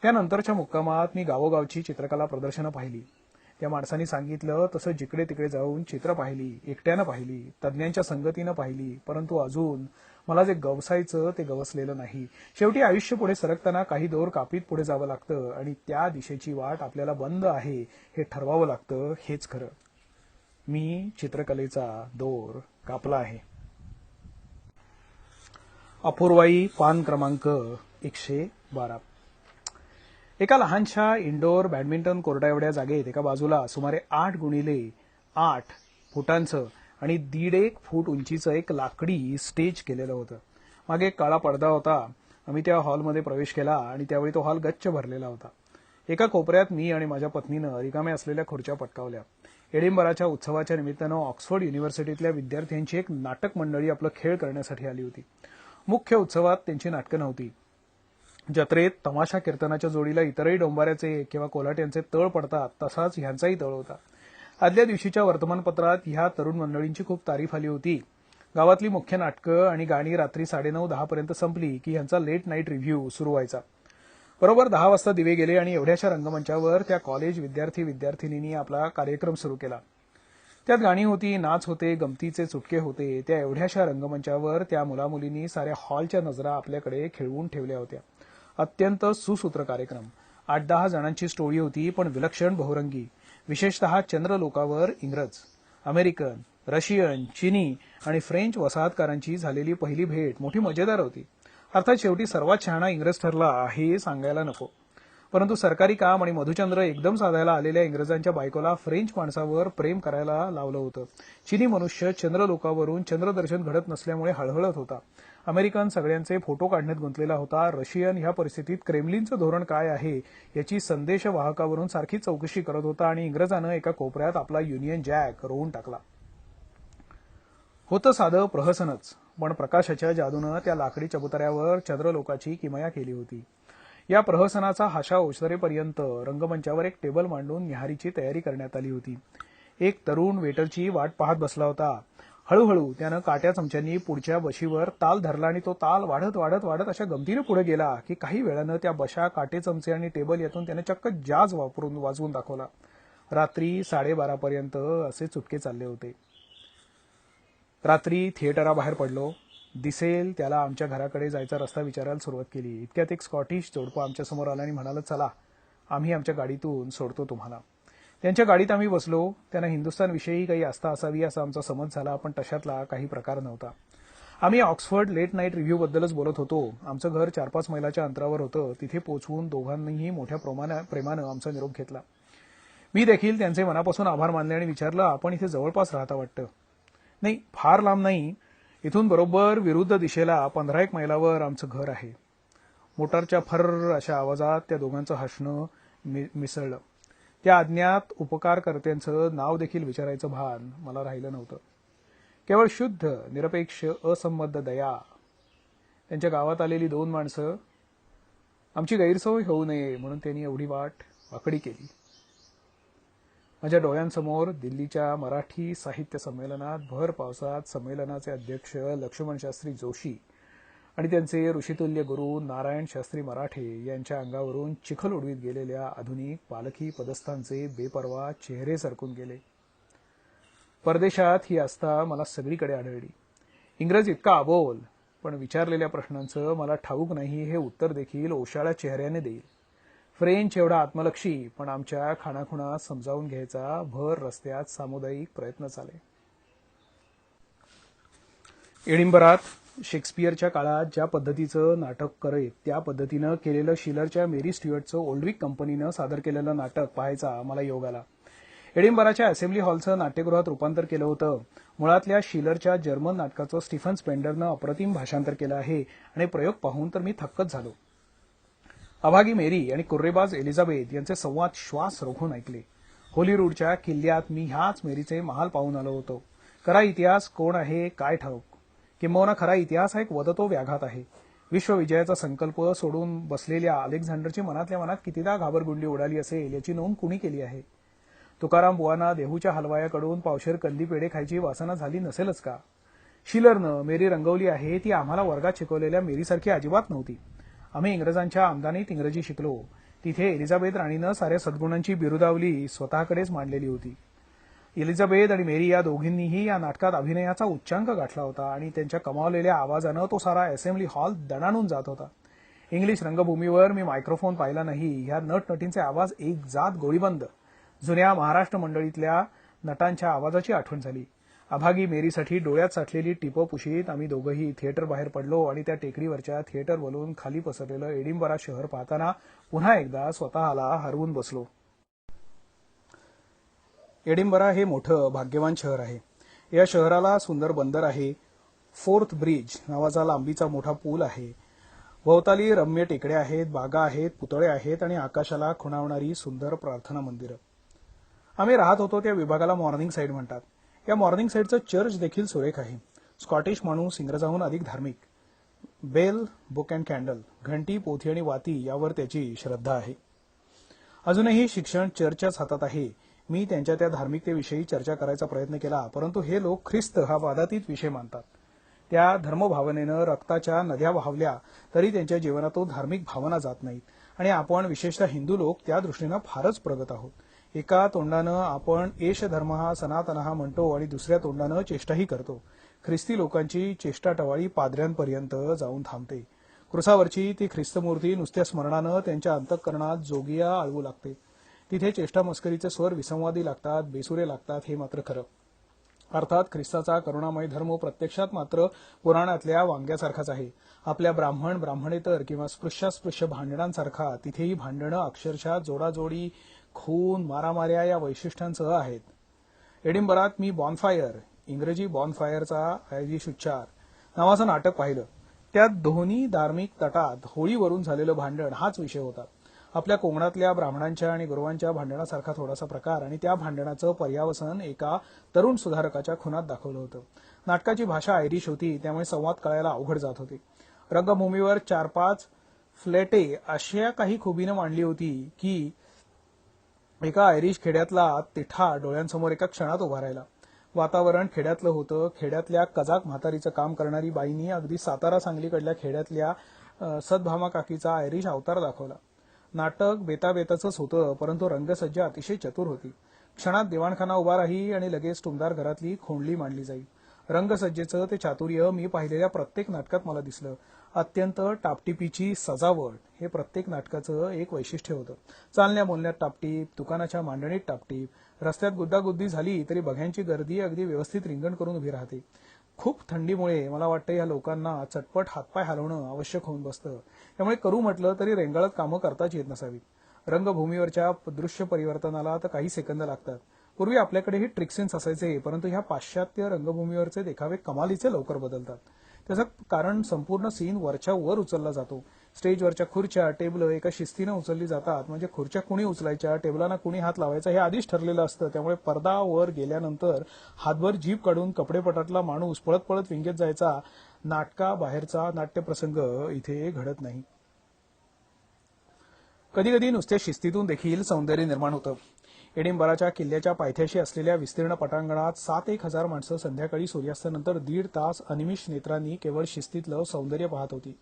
त्यानंतरच्या मुक्कामात मी गावोगावची चित्रकला प्रदर्शनं पाहिली. त्या माणसांनी सांगितलं तसं जिकडे तिकडे जाऊन चित्र पाहिली, एकट्यानं पाहिली, तज्ज्ञांच्या संगतीनं पाहिली, परंतु अजून मला जे गवसायचं ते गवसलेलं नाही. शेवटी आयुष्य पुढे सरकताना काही दोर कापीत पुढे जावं लागतं आणि त्या दिशेची वाट आपल्याला बंद आहे हे ठरवावं लागतं, हेच खरं. मी चित्रकलेचा दोर कापला आहे. अपूर्वाई, पान क्रमांक 112. एका लहानशा इंडोर बॅडमिंटन कोर्टा एवढ्या जागेत एका बाजूला सुमारे 8x8 फुटांचं आणि 1.5 फूट उंचीचं एक लाकडी स्टेज केलेलं होतं. मागे एक काळा पडदा होता. आम्ही त्या हॉलमध्ये प्रवेश केला आणि त्यावेळी तो हॉल गच्च भरलेला होता. एका कोपऱ्यात मी आणि माझ्या पत्नीनं रिकाम्या असलेल्या खुर्च्या पटकावल्या. एडिनबराच्या उत्सवाच्या निमित्तानं ऑक्सफर्ड युनिव्हर्सिटीतल्या विद्यार्थ्यांची एक नाटक मंडळी आपलं खेळ करण्यासाठी आली होती. मुख्य उत्सवात त्यांची नाटकं नव्हती. जत्रेत तमाशा कीर्तनाच्या जोडीला इतरही डोंबाऱ्याचे किंवा कोल्हाट्यांचे तळ पडतात तसाच ह्यांचाही तळ होता. आदल्या दिवशीच्या वर्तमानपत्रात ह्या तरुण मंडळींची खूप तारीफ आली होती. गावातली मुख्य नाटकं आणि गाणी रात्री 9:30-10 पर्यंत संपली की ह्यांचा लेट नाईट रिव्ह्यू सुरू व्हायचा. बरोबर 10 वाजता दिवे गेले आणि एवढ्याशा रंगमंचावर त्या कॉलेज विद्यार्थी-विद्यार्थिनींनी आपला कार्यक्रम सुरू केला. त्यात गाणी होती, नाच होते, गमतीचे चुटके होते. त्या एवढ्याशा रंगमंचावर त्या मुलामुलींनी साऱ्या हॉलच्या नजरा आपल्याकडे खिळवून ठेवल्या होत्या. अत्यंत सुसूत्र कार्यक्रम. 8-10 जणांची स्टोरी होती, पण विलक्षण बहुरंगी. विशेषतः चंद्रलोकावर इंग्रज, अमेरिकन, रशियन, चिनी आणि फ्रेंच वसाहतकारांची झालेली पहिली भेट मोठी मजेदार होती. अर्थात शेवटी सर्वात शहाणा इंग्रज ठरला हे सांगायला नको. परंतु सरकारी काम आणि मधुचंद्र एकदम साधायला आलेल्या इंग्रजांच्या बायकोला फ्रेंच माणसावर प्रेम करायला लावलं होतं. चिनी मनुष्य चंद्रलोकावरून चंद्रदर्शन घडत नसल्यामुळे हळहळत होता. अमेरिकन सगळ्यांचे फोटो काढण्यात गुंतलेला होता. रशियन ह्या परिस्थितीत क्रेमलिनचं धोरण काय आहे याची संदेशवाहकावरून सारखी चौकशी करत होता आणि इंग्रजानं एका कोपऱ्यात आपला युनियन जॅक रोवून टाकला. होतं साधं प्रहसनच, पण प्रकाशाच्या जादूनं त्या लाकडी चबुतऱ्यावर चंद्रलोकाची किमया केली होती. या प्रहसनाचा हाशा ओसरेपर्यंत रंगमंचावर एक टेबल मांडून न्याहारीची तयारी करण्यात आली होती. एक तरुण वेटरची वाट पाहत बसला होता. हळूहळू त्यानं काट्या चमच्यांनी पुढच्या बशीवर ताल धरला आणि तो ताल वाढत वाढत वाढत अशा गमतीने पुढे गेला की काही वेळानं त्या बशा, काटे, चमचे आणि टेबल यातून त्याने चक्क जाज वाजवून दाखवला. रात्री 12:30 पर्यंत असे चुटके चालले होते. रात्री थिएटराबाहेर पडलो. दिसेल त्याला आमच्या घराकडे जायचा रस्ता विचारायला सुरुवात केली. इतक्यात एक स्कॉटिश जोडपं आमच्यासमोर आलं आणि म्हणालं, चला आम्ही आमच्या गाडीतून सोडतो तुम्हाला. त्यांच्या गाडीत आम्ही बसलो. त्यांना हिंदुस्थानविषयी काही आस्था असावी असा आमचा समज झाला, पण तशातला काही प्रकार नव्हता. आम्ही ऑक्सफर्ड लेट नाईट रिव्ह्यूबद्दलच बोलत होतो. आमचं घर 4-5 मैलाच्या अंतरावर होतं. तिथे पोचवून दोघांनीही मोठ्या प्रेमानं आमचा निरोप घेतला. मी देखील त्यांचे मनापासून आभार मानले आणि विचारलं, आपण इथे जवळपास राहता वाटतं? नाही, फार लांब नाही. इथून बरोबर विरुद्ध दिशेला 15-1 मैलावर आमचं घर आहे. मोटारच्या फर्र अशा आवाजात त्या दोघांचं हसणं मिसळलं. त्या अज्ञात उपकारकर्त्यांचं नाव देखील विचारायचं भान मला राहिलं नव्हतं. केवळ शुद्ध, निरपेक्ष, असंबद्ध दया. त्यांच्या गावात आलेली 2 माणसं. आमची गैरसोय होऊ नये म्हणून त्यांनी एवढी वाट वाकडी केली. माझ्या डोळ्यांसमोर दिल्लीच्या मराठी साहित्य संमेलनात भर पावसात संमेलनाचे अध्यक्ष लक्ष्मणशास्त्री जोशी आणि त्यांचे ऋषितुल्य गुरु नारायण शास्त्री मराठे यांच्या अंगावरून चिखल उडवीत गेलेल्या आधुनिक पालखी पदस्थांचे बेपर्वा चेहरे सरकून गेले. परदेशात ही आस्था मला सगळीकडे आढळली. इंग्रज इतका अबोल, पण विचारलेल्या प्रश्नांचं मला ठाऊक नाही हे उत्तर देखील ओशाळ्या चेहऱ्याने देईल. फ्रेंच एवढा आत्मलक्षी, पण आमच्या खाणाखुणा समजावून घ्यायचा भर रस्त्यात सामुदायिक प्रयत्न चाले. एडिनबरात शेक्सपियरच्या काळात ज्या पद्धतीचं नाटक करेत त्या पद्धतीनं केलेलं शिलरच्या मेरी स्ट्युअर्टचं ओल्डविक कंपनीनं सादर केलेलं नाटक पाहायचा मला योग आला. एडिनबराच्या असेंब्ली हॉलचं नाट्यगृहात रूपांतर केलं होतं. मुळातल्या शिलरच्या जर्मन नाटकाचं स्टीफन स्पेंडरनं अप्रतिम भाषांतर केलं आहे आणि प्रयोग पाहून तर मी थक्कच झालो. अभागी मेरी आणि कुर्रेबाज एलिझाबेथ यांचे संवाद श्वास रोखून ऐकले. होलीरूडच्या किल्ल्यात मी ह्याच मेरीचे महाल पाहून आलो होतो. खरा इतिहास कोण आहे काय ठाऊक. किंबहुना खरा इतिहास हा एक वदतो व्याघात आहे. विश्वविजयाचा संकल्प सोडून बसलेल्या अलेक्झांडरची मनातल्या मनात कितीदा घाबरगुंडी उडाली असेल याची नोंद कुणी केली आहे. तुकाराम बुवांना देहूच्या हलवायाकडून पावशेर कंदी पेढे खायची वासना झाली नसेलच का. शिलरनं मेरी रंगवली आहे ती आम्हाला वर्गात शिकवलेल्या मेरीसारखी अजिबात नव्हती. आम्ही इंग्रजांच्या आमदानीत इंग्रजी शिकलो. तिथे एलिझाबेथ राणीनं साऱ्या सद्गुणांची बिरुदावली स्वतःकडेच मांडलेली होती. एलिझाबेथ आणि मेरी या दोघींनीही या नाटकात अभिनयाचा उच्चांक गाठला होता आणि त्यांच्या कमावलेल्या आवाजानं तो सारा असेंब्ली हॉल दणाणून जात होता. इंग्लिश रंगभूमीवर मी मायक्रोफोन पाहिला नाही. ह्या नटनटींचे आवाज एक जात गोळीबंद. जुन्या महाराष्ट्र मंडळीतल्या नटांच्या आवाजाची आठवण झाली. अभागी मेरीसाठी डोळ्यात साठलेली टिपं पुशीत आम्ही दोघंही थिएटर बाहेर पडलो आणि त्या टेकडीवरच्या थिएटरवरून खाली पसरलेलं एडिनबरा शहर पाहताना पुन्हा एकदा स्वतःला हरवून बसलो. एडिनबरा हे मोठं भाग्यवान शहर आहे. या शहराला सुंदर बंदर आहे. फोर्थ ब्रिज नावाचा लांबीचा मोठा पूल आहे. भोवताली रम्य टेकड्या आहेत, बागा आहेत, पुतळे आहेत आणि आकाशाला खुणावणारी सुंदर प्रार्थना मंदिरं. आम्ही राहत होतो त्या विभागाला मॉर्निंग साईड म्हणतात. या मॉर्निंग साईडचं चर्च देखील सुरेख आहे. स्कॉटिश माणूस इंग्रजाहून अधिक धार्मिक. बेल, बुक अँड कॅन्डल, घंटी, पोथी आणि वाती यावर त्याची श्रद्धा आहे. अजूनही शिक्षण चर्चच्याच हातात आहे. मी त्यांच्या त्या धार्मिकतेविषयी चर्चा करायचा प्रयत्न केला, परंतु हे लोक ख्रिस्त हा वादातीत विषय मानतात. त्या धर्मभावनेनं रक्ताच्या नद्या वाहवल्या तरी त्यांच्या जीवनात तो धार्मिक भावना जात नाहीत आणि आपण विशेषतः हिंदू लोक त्या दृष्टीनं फारच प्रगत आहोत. एका तोंडानं आपण एष धर्म हा सनातन हा म्हणतो आणि दुसऱ्या तोंडानं चेष्टाही करतो. ख्रिस्ती लोकांची चेष्टाटवाळी पाद्र्यांपर्यंत जाऊन थांबते. क्रुसावरची ती ख्रिस्तमूर्ती नुसत्या स्मरणानं त्यांच्या अंतःकरणात जोगिया आळवू लागते. तिथे चेष्टा मस्करीचे स्वर विसंवादी लागतात, बेसुरे लागतात, हे मात्र खरं. अर्थात ख्रिस्ताचा करुणामय धर्म प्रत्यक्षात मात्र पुराणातल्या वांग्यासारखाच आहे. आपल्या ब्राह्मण ब्राह्मणेतर किंवा स्पृश्यास्पृश्य भांडणांसारखा तिथेही भांडणं अक्षरशः जोडाजोडी, खून, मारामाऱ्या या वैशिष्ट्यांसह आहेत. एडिनबरात मी बॉनफायर, इंग्रजी बॉनफायरचा आयरिश उच्चार नावाचं नाटक पाहिलं. त्यात दोन्ही धार्मिक तटात होळीवरून झालेलं भांडण हाच विषय होता. आपल्या कोकणातल्या ब्राह्मणांच्या आणि गुरुवांच्या भांडणासारखा थोडासा प्रकार आणि त्या भांडणाचं पर्यावसन एका तरुण सुधारकाच्या खुनात दाखवलं होतं. नाटकाची भाषा आयरिश होती, त्यामुळे संवाद कळायला अवघड जात होते. रंगभूमीवर 4-5 फ्लॅटे अशा काही खुबीनं मांडली होती की एका आयरिश खेड्यातला तिठा डोळ्यांसमोर एका क्षणात उभा राहिला. वातावरण खेड्यातलं होतं. खेड्यातल्या कजाक म्हातारीचं काम करणारी बाईनी अगदी सातारा सांगलीकडल्या खेड्यातल्या सद्भामा काकीचा आयरिश अवतार दाखवला. नाटक बेताबेताचंच होतं, परंतु रंगसज्जा अतिशय चतुर होती. क्षणात दिवाणखाना उभा राही आणि लगेच टुमदार घरातली खोंडली मांडली जाईल. रंगसज्जेचं ते चातुर्य मी पाहिलेल्या प्रत्येक नाटकात मला दिसलं. अत्यंत टापटिपीची सजावट हे प्रत्येक नाटकाचं एक वैशिष्ट्य होतं. चालण्या बोलण्यात टापटीप, दुकानाच्या मांडणीत टापटीप, रस्त्यात गुद्दागुद्दी झाली तरी बघ्यांची गर्दी अगदी व्यवस्थित रिंगण करून उभी राहते. खूप थंडीमुळे मला वाटतं या लोकांना चटपट हातपाय हलवणं आवश्यक होऊन बसतं. त्यामुळे करू म्हटलं तरी रेंगाळत कामं करताच येत नसावीत. रंगभूमीवरच्या दृश्य परिवर्तनाला तर काही सेकंद लागतात. पूर्वी आपल्याकडेही ट्रिक्सिन्स असायचे, परंतु ह्या पाश्चात्य रंगभूमीवरचे देखावे कमालीचे लवकर बदलतात. त्याचं कारण संपूर्ण सीन वरच्या वर उचलला जातो. स्टेजवरच्या खुर्च्या, टेबल एका शिस्तीनं उचलली जातात. म्हणजे खुर्च्या कुणी उचलायच्या, टेबलांना कुणी हात लावायचा हे आधीच ठरलेलं असतं. त्यामुळे पडदा वर गेल्यानंतर हातभर जीभ काढून कपडेपटातला माणूस पळत पळत विंगेत जायचा, नाटकाबाहेरचा नाट्यप्रसंग इथे घडत नाही. कधी कधी नुसत्या शिस्तीतून देखील सौंदर्य निर्माण होतं. एडिनबराच्या किल्ल्याच्या पायथ्याशी असलेल्या विस्तीर्ण पटांगणात 7-1 हजार माणसं संध्याकाळी सूर्यास्तानंतर 1.5 तास अनिमिष नेत्रांनी केवळ शिस्तीतलं सौंदर्य पाहत होती.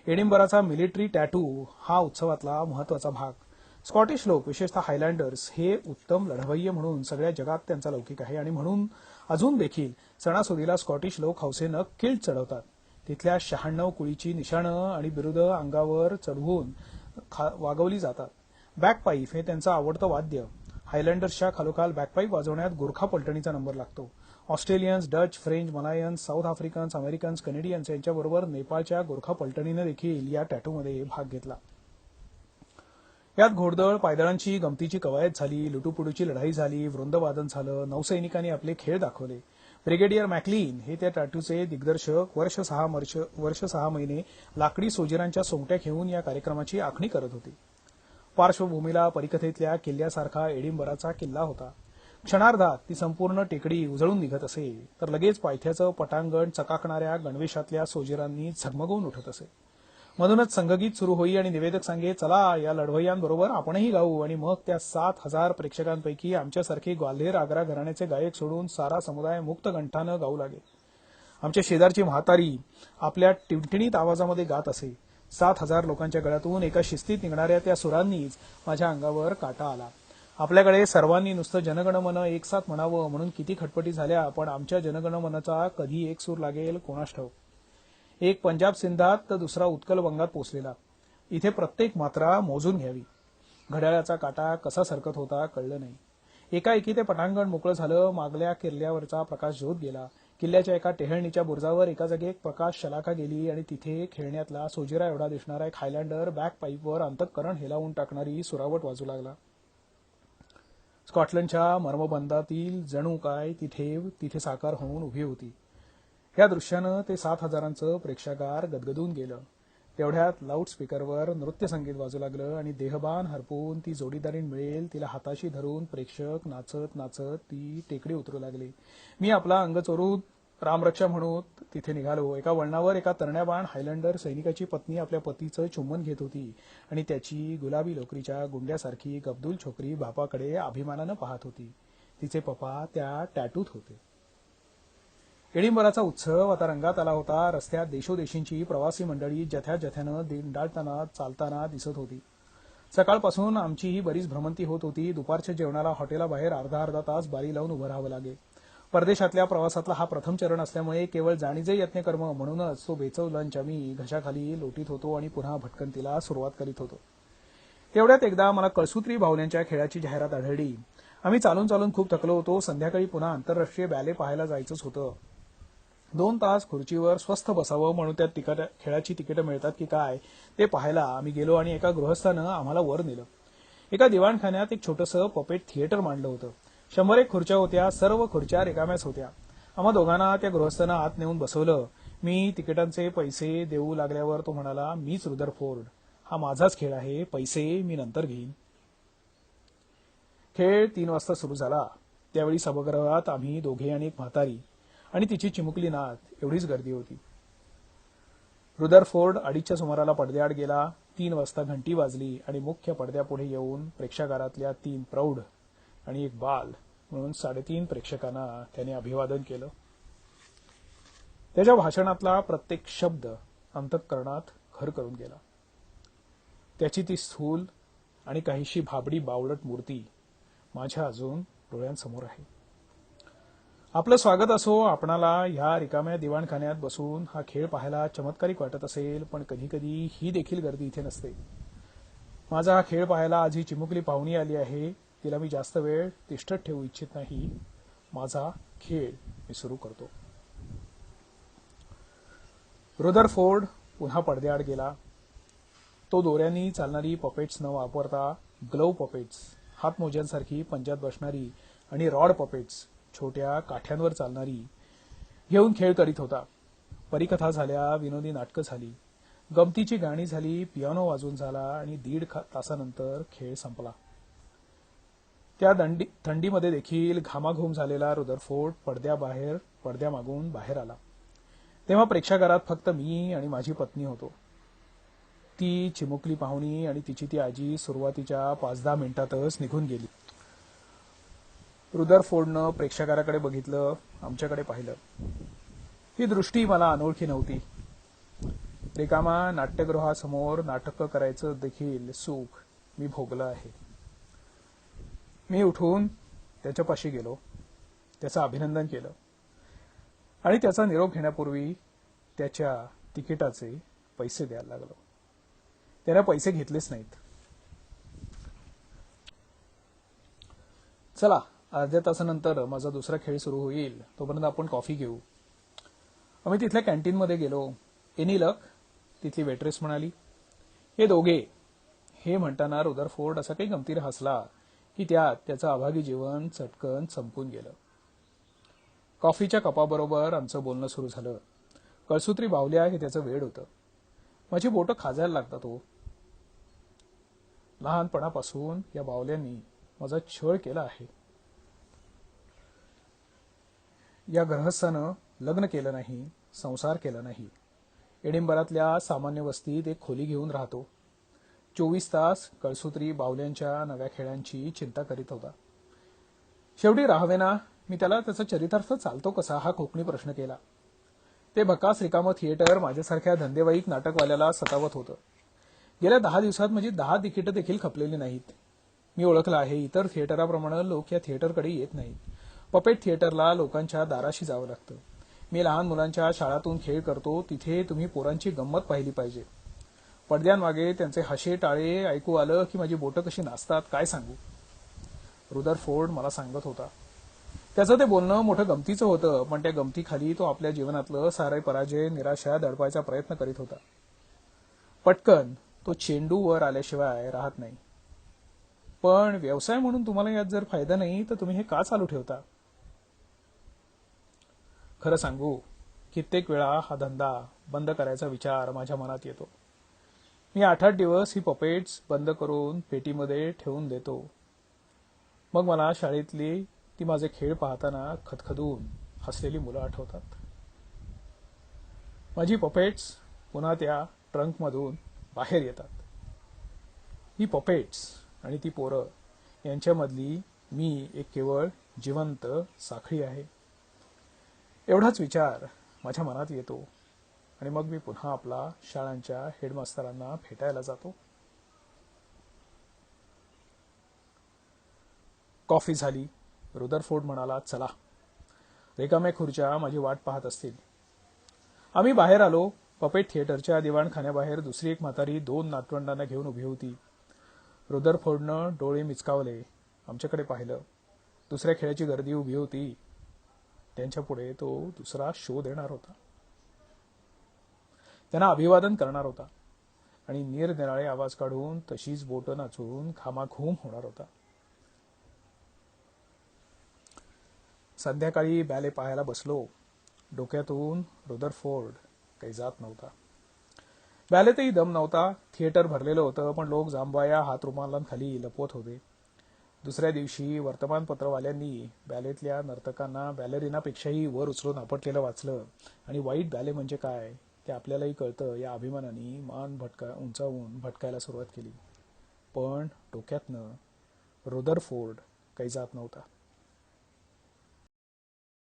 एडिनबराचा मिलिटरी टॅटू हा उत्सवातला महत्वाचा भाग. स्कॉटिश लोक, विशेषतः हायलँडर्स, हे उत्तम लढवय्ये म्हणून सगळ्या जगात त्यांचा लौकिक आहे आणि म्हणून अजून देखील सणासुदीला स्कॉटिश लोक हौसेनं किल्ट चढवतात. तिथल्या 96 कुळीची निशाणं आणि बिरुदं अंगावर चढवून वागवली जातात. बॅकपाईप हे त्यांचं आवडतं वाद्य. हायलँडर्सच्या खालोखाल बॅकपाईप वाजवण्यात गोरखा पलटणीचा नंबर लागतो. Australians, Dutch, French, मलायन्स, south आफ्रिकन्स, Americans, कनेडियन्स यांच्याबरोबर नेपाळच्या गोरखा पलटणीनं देखील या टॅटूमध्ये भाग घेतला. यात घोडदळ, पायदळांची गमतीची कवायत झाली, लुटूपुटूची लढाई झाली, वृंदवादन झालं, नौसैनिकांनी आपले खेळ दाखवले. ब्रिगेडियर मॅकलीन हे त्या टॅटूचे दिग्दर्शक वर्ष 6 महिने लाकडी सोजिरांच्या सोंगट्या घेऊन या कार्यक्रमाची आखणी करत होते. पार्श्वभूमीला परिकथेतल्या किल्ल्यासारखा एडिनबराचा किल्ला होता. क्षणार्धात ती संपूर्ण टेकडी उजळून निघत असे, तर लगेच पायथ्याचं पटांगण चकाकणाऱ्या गणवेशातल्या सोजिरांनी झगमगवून उठत असे. मधूनच संघगीत सुरू होई आणि निवेदक सांगे, चला या लढवय्यांबरोबर आपणही गाऊ. आणि मग त्या 7,000 प्रेक्षकांपैकी आमच्यासारखे ग्वाल्हेर आग्रा घराण्याचे गायक सोडून सारा समुदाय मुक्त कंठानं गाऊ लागे. आमच्या शेजारची म्हातारी आपल्या टिणटिणीत आवाजामध्ये गात असे. 7,000 लोकांच्या गळ्यातून एका शिस्तीत निघणाऱ्या त्या सुरांनीच माझ्या अंगावर काटा आला. आपल्याकडे सर्वांनी नुसतं जनगणमन एकसाथ म्हणावं म्हणून किती खटपटी झाल्या, पण आमच्या जनगणमनाचा कधी एक सूर लागेल कोणास ठाऊक. एक पंजाब सिंधात तर दुसरा उत्कल वंगात पोचलेला. इथे प्रत्येक मात्रा मोजून घ्यावी. घड्याळाचा काटा कसा सरकत होता कळलं नाही. एकाएकी ते पटांगण मोकळं झालं. मागल्या किल्ल्यावरचा प्रकाश झोत गेला. किल्ल्याच्या एका टेहळणीच्या बुरुजावर एका जागी एक प्रकाश शलाका गेली आणि तिथे खेळण्यातला सोजिरा एवढा दिसणारा एक हायलँडर बॅक पाईपवर अंतःकरण हेलावून टाकणारी सुरावट वाजू लागला. स्कॉटलंडच्या मर्मबंधातील जणू काय तिथे साकार होऊन उभी होती. या दृश्यानं ते 7,000चं प्रेक्षागार गदगदून गेलं. तेवढ्यात लाऊडस्पीकरवर नृत्य संगीत वाजू लागलं आणि देहभान हरपून ती जोडीदारीण मिळेल तिला हाताशी धरून प्रेक्षक नाचत नाचत ती टेकडी उतरू लागली. मी आपला अंग चोरून रामरक्षा म्हणून तिथे निघालो. एका वळणावर एका तरण्याबाण हायलँडर सैनिकाची पत्नी आपल्या पतीचं चुंबन घेत होती आणि त्याची गुलाबी लोकरीच्या गुंड्यासारखी गब्दूल छोकरी बापाकडे अभिमानानं पाहत होती. तिचे पप्पा त्या टॅटूत होते. एडिंबराचा उत्सव आता रंगात आला होता. रस्त्यात देशोदेशींची प्रवासी मंडळी जथ्या जथ्यानं दिंडाळताना चालताना दिसत होती. सकाळपासून आमचीही बरीच भ्रमंती होत होती. दुपारच्या जेवणाला हॉटेलाबाहेर अर्धा तास बारी लावून उभं राहावं लागे. परदेशातल्या प्रवासातला हा प्रथम चरण असल्यामुळे केवळ जाणीजे यत्नकर्म म्हणूनच तो बेचव लंच आम्ही घशाखाली लोटीत होतो आणि पुन्हा भटकंतीला सुरुवात करीत होतो. तेवढ्यात एकदा मला कळसूत्री बाहुल्यांच्या खेळाची जाहिरात आढळली. आम्ही चालून चालून खूप थकलो होतो. संध्याकाळी पुन्हा आंतरराष्ट्रीय बॅले पाहायला जायचंच होतं. 2 तास खुर्चीवर स्वस्थ बसावं म्हणून त्या खेळाची तिकीटं मिळतात की काय ते पाहायला आम्ही गेलो आणि एका गृहस्थानं आम्हाला वर नेलं. एका दिवाणखान्यात एक छोटंसं पपेट थिएटर मांडलं होतं. 100 खुर्च्या होत्या. सर्व खुर्च्या रिकाम्याच होत्या. आम्हा दोघांना त्या गृहस्थानं आत नेऊन बसवलं. मी तिकिटांचे पैसे देऊ लागल्यावर तो म्हणाला, मीच रुदरफोर्ड, हा माझाच खेळ आहे, पैसे मी नंतर घेईन. खेळ 3 वाजता सुरू झाला. त्यावेळी सभागृहात आम्ही दोघे आणि एक म्हातारी आणि तिची चिमुकली नात एवढीच गर्दी होती. रुदरफोर्ड 2:30च्या सुमाराला पडद्याआड गेला. 3 वाजता घंटी वाजली आणि मुख्य पडद्यापुढे येऊन प्रेक्षागारातल्या 3 प्रौढ आणि एक बाल म्हणून 3.5 प्रेक्षकांना त्याने अभिवादन केलं. त्याच्या भाषणातला प्रत्येक शब्द अंतःकरणात घर करून गेला. त्याची ती स्थूल आणि काहीशी भाबडी बावळट मूर्ती माझ्या अजून डोळ्यांसमोर आहे. आपलं स्वागत असो. आपणाला ह्या रिकाम्या दिवाणखान्यात बसून हा खेळ पाहायला चमत्कारिक वाटत असेल, पण कधी कधी ही देखील गर्दी इथे नसते. माझा हा खेळ पाहायला आज ही चिमुकली पाहुणी आली आहे. तिला मी जास्त वेळ तिष्ठत ठेवू इच्छित नाही. माझा खेळ मी सुरू करतो. रुदरफोर्ड पुन्हा पडद्याआड गेला. तो दोऱ्यांनी चालणारी पपेट्स न वापरता ग्लोव पपेट्स, हातमोज्यांसारखी पंजात बसणारी आणि रॉड पपेट्स, छोट्या काठ्यांवर चालणारी घेऊन खेळ करीत होता. परिकथा झाल्या, विनोदी नाटकं झाली, गमतीची गाणी झाली, पियानो वाजवून झाला आणि 1.5 तासानंतर खेळ संपला. त्या थंडीमध्ये देखील घामाघूम झालेला रुदरफोर्ड पडद्यामागून बाहेर आला. तेव्हा प्रेक्षागारात फक्त मी आणि माझी पत्नी होतो. ती चिमुकली पाहुणी आणि तिची ती आजी सुरुवातीच्या 5-10 मिनिटातच निघून गेली. रुदरफोर्डनं प्रेक्षागाराकडे बघितलं, आमच्याकडे पाहिलं. ही दृष्टी मला अनोळखी नव्हती. रिकामा नाट्यगृहासमोर नाटकं करायचं देखील सुख मी भोगलं आहे. मी उठून त्याच्यापाशी गेलो, त्याचं अभिनंदन केलं आणि त्याचा निरोप घेण्यापूर्वी त्याच्या तिकिटाचे पैसे द्यायला लागलो. त्याने पैसे घेतलेच नाहीत. चला, अर्ध्या तासानंतर माझा दुसरा खेळ सुरू होईल, तोपर्यंत आपण कॉफी घेऊ. आम्ही तिथल्या कॅन्टीनमध्ये गेलो. एनी लक, तिथली वेट्रेस म्हणाली. हे दोघे, हे म्हणताना रुदरफोर्ड असा काही गमतीने हसला की त्यात त्याचं अभागी जीवन चटकन संपून गेलं. कॉफीच्या कपाबरोबर आमचं बोलणं सुरू झालं. कळसूत्री बाहुल्या हे त्याचं वेड होतं. माझी बोटं खाजायला लागतात. तो लहानपणापासून या बाहुल्यांनी माझा छळ केला आहे. या गृहस्थानं लग्न केलं नाही, संसार केला नाही. एडिंबरातल्या सामान्य वस्तीत एक खोली घेऊन राहतो. 24 तास कळसूत्री बाहुल्यांच्या नव्या खेळांची चिंता करीत होता. शेवटी राहावेना, मी त्याला त्याचा चरितार्थ चालतो कसा हा कोकणी प्रश्न केला. ते भकास रिकामं थिएटर माझ्यासारख्या धंदेवाईक नाटकवाल्याला सतावत होतं. गेल्या 10 दिवसात माझी 10 तिकीटं देखील खपलेली नाहीत. मी ओळखलं आहे, इतर थिएटराप्रमाणे लोक या थिएटरकडे येत नाहीत. पपेट थिएटरला लोकांच्या दाराशी जावं लागतं. मी लहान मुलांच्या शाळातून खेळ करतो, तिथे तुम्ही पोरांची गंमत पाहिली पाहिजे. पडद्यांमागे त्यांचे हशे टाळे ऐकू आलं की माझी बोटं कशी नाचतात काय सांगू. रुदरफोर्ड मला सांगत होता. त्याचं ते बोलणं मोठं गमतीचं होतं, पण त्या गमतीखाली तो आपल्या जीवनातलं सारे पराजय, निराशा दडपायचा प्रयत्न करीत होता. पटकन तो चेंडू वर आल्याशिवाय राहत नाही. पण व्यवसाय म्हणून तुम्हाला यात जर फायदा नाही तर तुम्ही हे का चालू ठेवता? खरं सांगू, कित्येक वेळा हा धंदा बंद करायचा विचार माझ्या मनात येतो. मी 8-8 दिवस ही पपेट्स बंद करून पेटीमध्ये ठेवून देतो. मग मला शाळेतली ती माझे खेळ पाहताना खदखदून हसलेली मुलं आठवतात. माझी पपेट्स पुन्हा त्या ट्रंकमधून बाहेर येतात. ही पपेट्स आणि ती पोरं यांच्यामधली मी एक केवळ जिवंत साखळी आहे. एवढाच विचार माझ्या मनात येतो आणि मग मी पुन्हा आपला शाळांच्या हेडमास्तरांना भेटायला जातो. कॉफी झाली. रुदरफोर्ड म्हणाला, चला. रिकाम्या खुर्च्या माझी वाट पाहत असतील. आम्ही बाहेर आलो. पपेट थिएटरच्या दिवाणखान्याबाहेर दुसरी एक म्हातारी 2 नातवंडांना घेऊन उभी होती. रुदरफोर्डनं डोळे मिचकावले, आमच्याकडे पाहिलं. दुसऱ्या खेळाची गर्दी उभी होती. त्यांच्या पुढे तो दुसरा शो देणार होता. त्यांना अभिवादन करणार होता आणि निरनिराळे आवाज काढून तशीच बोटं नाचून घामाघूम होणार होता. संध्याकाळी बॅले पाहायला बसलो. डोक्यातून रुदरफोर्ड काही जात नव्हता. बॅलेतही दम नव्हता. थिएटर भरलेलं होतं, पण लोक जांभया हातरुमालांखाली लपवत होते. दुसऱ्या दिवशी वर्तमानपत्रवाल्यांनी बॅलेतल्या नर्तकांना बॅलरीनापेक्षाही वर उचलून आपटलेलं वाचलं आणि वाईट बॅले म्हणजे काय ते आपल्यालाही कळतं या अभिमानाने मान उंचावून भटकायला सुरुवात केली. पण डोक्यातनं रुदरफोर्ड काही जात नव्हता.